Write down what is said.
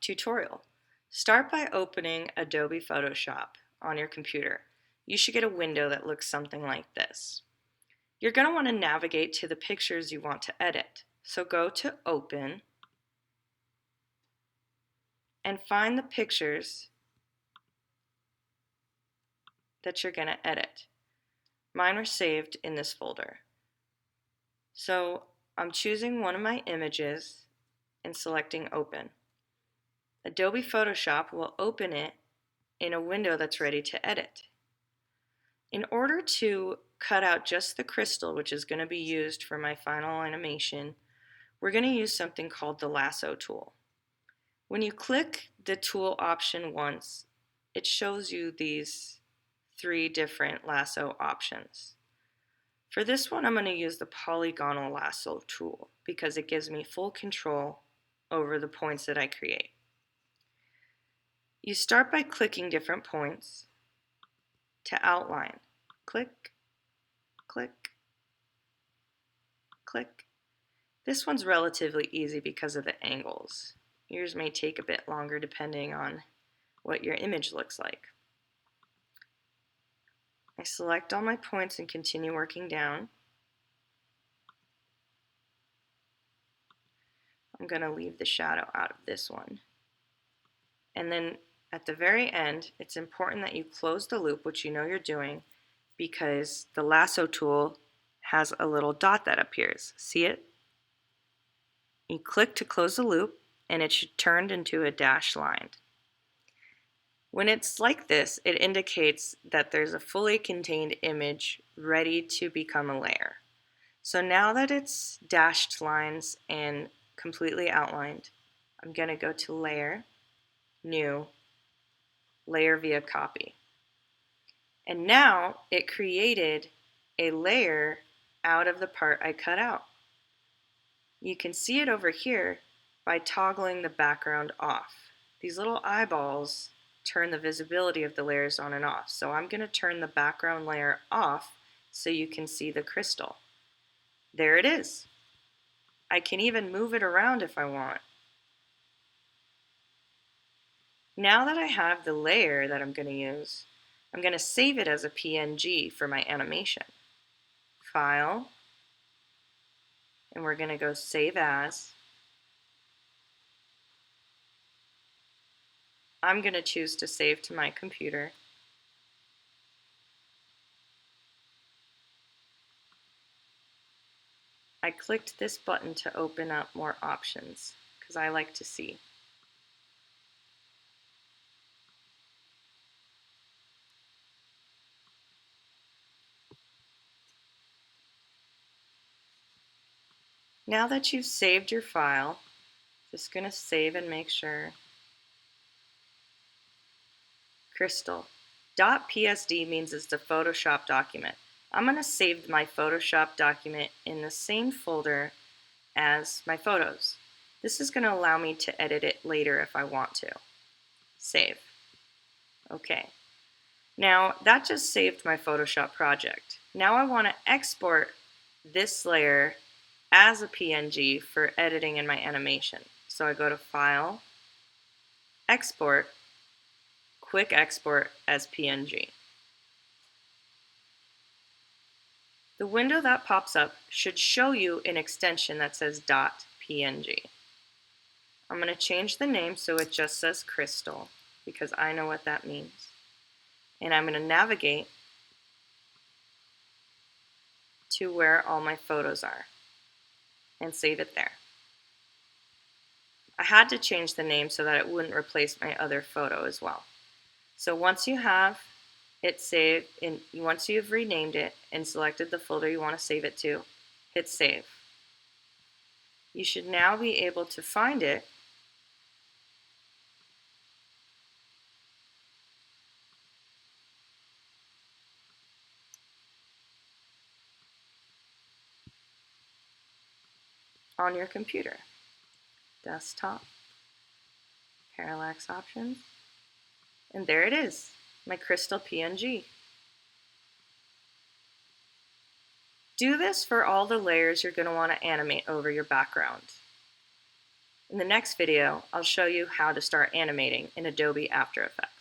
Tutorial. Start by opening Adobe Photoshop on your computer. You should get a window that looks something like this. You're going to want to navigate to the pictures you want to edit. So go to Open and find the pictures that you're going to edit. Mine were saved in this folder. So I'm choosing one of my images and selecting Open. Adobe Photoshop will open it in a window that's ready to edit. In order to cut out just the crystal, which is going to be used for my final animation, we're going to use something called the lasso tool. When you click the tool option once, it shows you these 3 different lasso options. For this one, I'm going to use the Polygon Lasso tool because it gives me full control over the points that I create. You start by clicking different points to outline. Click, click, click. This one's relatively easy because of the angles. Yours may take a bit longer depending on what your image looks like. I select all my points and continue working down. I'm going to leave the shadow out of this one. And then at the very end, it's important that you close the loop, which you know you're doing, because the lasso tool has a little dot that appears. See it? You click to close the loop, and it should turn into a dashed line. When it's like this, it indicates that there's a fully contained image ready to become a layer. So now that it's dashed lines and completely outlined, I'm going to go to Layer, New, Layer via Copy. And now it created a layer out of the part I cut out. You can see it over here by toggling the background off. These little eyeballs turn the visibility of the layers on and off. So I'm going to turn the background layer off so you can see the crystal. There it is. I can even move it around if I want. Now that I have the layer that I'm going to use, I'm going to save it as a PNG for my animation. File, and we're going to go Save As. I'm going to choose to save to my computer. I clicked this button to open up more options because I like to see. Now that you've saved your file, just going to save and make sure. Crystal. .psd means it's the Photoshop document. I'm going to save my Photoshop document in the same folder as my photos. This is going to allow me to edit it later if I want to. Save. Okay. Now that just saved my Photoshop project. Now I want to export this layer as a PNG for editing in my animation. So I go to File, Export, Quick Export as PNG. The window that pops up should show you an extension that says .png. I'm going to change the name so it just says Crystal because I know what that means. And I'm going to navigate to where all my photos are and save it there. I had to change the name so that it wouldn't replace my other photo as well. So once you have it saved, and once you've renamed it and selected the folder you want to save it to, hit Save. You should now be able to find it on your computer. Desktop, Parallax Options, and there it is, my crystal PNG. Do this for all the layers you're going to want to animate over your background. In the next video, I'll show you how to start animating in Adobe After Effects.